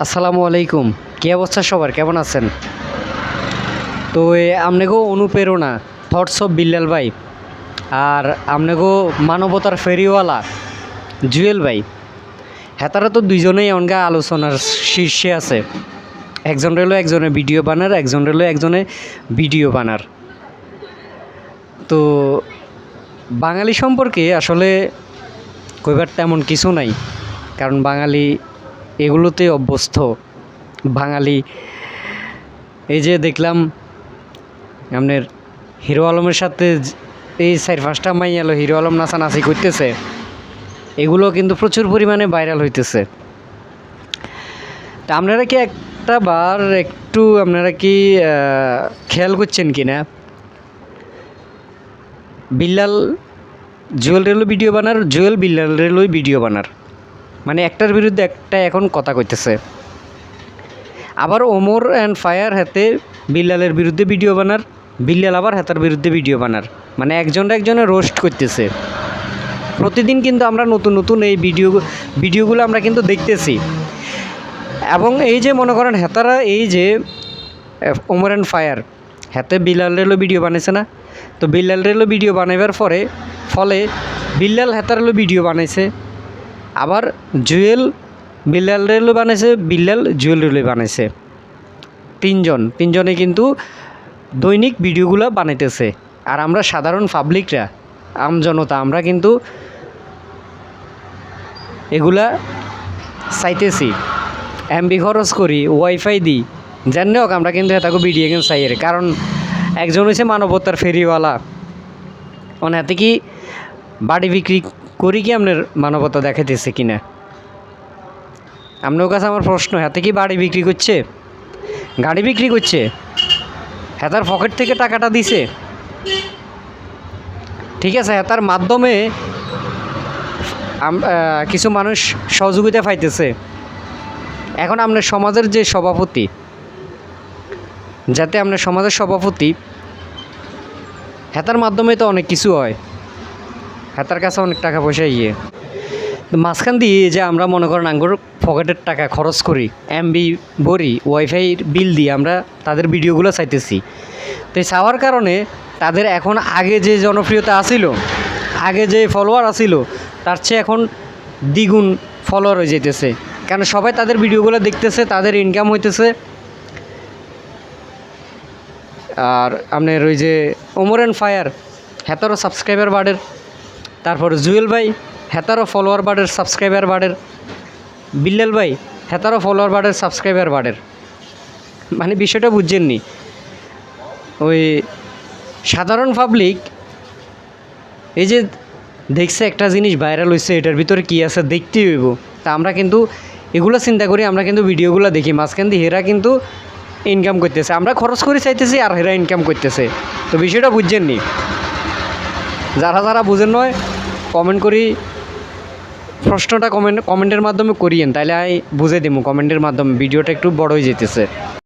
আসসালামু আলাইকুম। কী অবস্থা সবার, কেমন আছেন? তো আমনেগো অনুপ্রেরণা থটস অফ বিল্লাল ভাই আর আমনেগো মানবতার ফেরিওয়ালা জুয়েল ভাই, হেতারা তো দুইজনেই অনগা আলোচনার শীর্ষে আছে। একজন রইল একজনের ভিডিও বানার, একজন রইল একজনে ভিডিও বানার। তো বাঙালি সম্পর্কে আসলে কইবার তেমন কিছু নাই, কারণ বাঙালি এগুলোতে অভ্যস্ত। বাঙালি এই যে দেখলাম আপনার হিরো আলমের সাথে এই 4-5টা মাই এলো হিরো আলম নাচানাচি করতেছে, এগুলো কিন্তু প্রচুর পরিমাণে ভাইরাল হইতেছে। তা আপনারা কি একটা বার একটু আপনারা কি খেয়াল করছেন কি না, বিল্লাল জুয়েল রেলো ভিডিও বানার, জুয়েল বিল্লাল রেলোই ভিডিও বানার, মানে একটার বিরুদ্ধে একটা এখন কথা কইতেছে। আবার ওমর অ্যান্ড ফায়ার হাতে বিল্লালের বিরুদ্ধে ভিডিও বানার, বিল্লাল আবার হাতার বিরুদ্ধে ভিডিও বানার, মানে একজনের রোস্ট করতেছে। প্রতিদিন কিন্তু আমরা নতুন নতুন এই ভিডিওগুলো আমরা কিন্তু দেখতেছি। এবং এই যে মনে করেন হেতারা এই যে ওমর অ্যান্ড ফায়ার হাতে বিল্লাল রেলো ভিডিও বানাইছে না, তো বিল্লাল রেলো ভিডিও বানাইবার ফলে বিল্লাল হেতার রেলো ভিডিও বানাইছে, আবার জুয়েল বিল্লাল রেলো বানাইছে, বিল্লাল জুয়েল রেলো বানাইছে। তিনজনে কিন্তু দৈনিক ভিডিওগুলো বানাইতেছে। আর আমরা সাধারণ পাবলিকরা, আমজনতা, আমরা কিন্তু এগুলা চাইতেছি, এমবি খরচ করি, ওয়াইফাই দিই, জানি হোক আমরা কিন্তু এটাকে ভিডিও গেম চাইয়ের। কারণ একজন হচ্ছে মানবতার ফেরিওয়ালা, মানে এতে কি বাড়ি বিক্রি করি কি আপনার মানবতা দেখাইতেছে কিনা? আপনার কাছে আমার প্রশ্ন, হাতে কি বাড়ি বিক্রি করছে, গাড়ি বিক্রি করছে, হেতার পকেট থেকে টাকাটা দিছে, ঠিক আছে, হেতার মাধ্যমে কিছু মানুষ সহযোগিতা পাইতেছে। এখন আপনার সমাজের যে সভাপতি, যাতে আপনার সমাজের সভাপতি, হেতার মাধ্যমে তো অনেক কিছু হয়, হেতার কাছে অনেক টাকা পয়সা মাঝখান দিয়ে যে আমরা মনে করেন আঙ্গুর পকেটের টাকা খরচ করি, এমবি ভরি, ওয়াইফাইয়ের বিল দিয়ে আমরা তাদের ভিডিওগুলো চাইতেছি। তো চাওয়ার কারণে তাদের এখন আগে যে জনপ্রিয়তা আসিল, আগে যে ফলোয়ার আসিল, তার চেয়ে এখন দ্বিগুণ ফলোয়ার হয়ে যেতেছে। কারণ সবাই তাদের ভিডিওগুলো দেখতেছে, তাদের ইনকাম হইতেছে। আর আপনার ওই যে ওমর অ্যান্ড ফায়ার হেতারও সাবস্ক্রাইবার বাড়ের, তারপর জুয়েল ভাই হেতারও ফলোয়ার বাড়ের, সাবস্ক্রাইবার বাড়ের, বিল্লাল ভাই হেতারও ফলোয়ার বাড়ের, সাবস্ক্রাইবার বাড়ের। মানে বিষয়টা বুঝছেননি? ওই সাধারণ পাবলিক এই যে দেখছে একটা জিনিস ভাইরাল হয়েছে, এটার ভিতরে কী আছে দেখতেই হইব। তা আমরা কিন্তু এগুলো চিন্তা করি, আমরা কিন্তু ভিডিওগুলো দেখি, মাঝখান দিয়ে হেরা কিন্তু ইনকাম করতেছে, আমরা খরচ করে চাইতেছি আর হেরা ইনকাম করতেছে। তো বিষয়টা বুঝছেননি? যারা বুঝেন নয় কমেন্ট করি, প্রশ্নটা কমেন্টের মাধ্যমে করিয়েন, তাহলে আমি বুঝে দেবো কমেন্টের মাধ্যমে, ভিডিওটা একটু বড় হয়ে যেতেছে।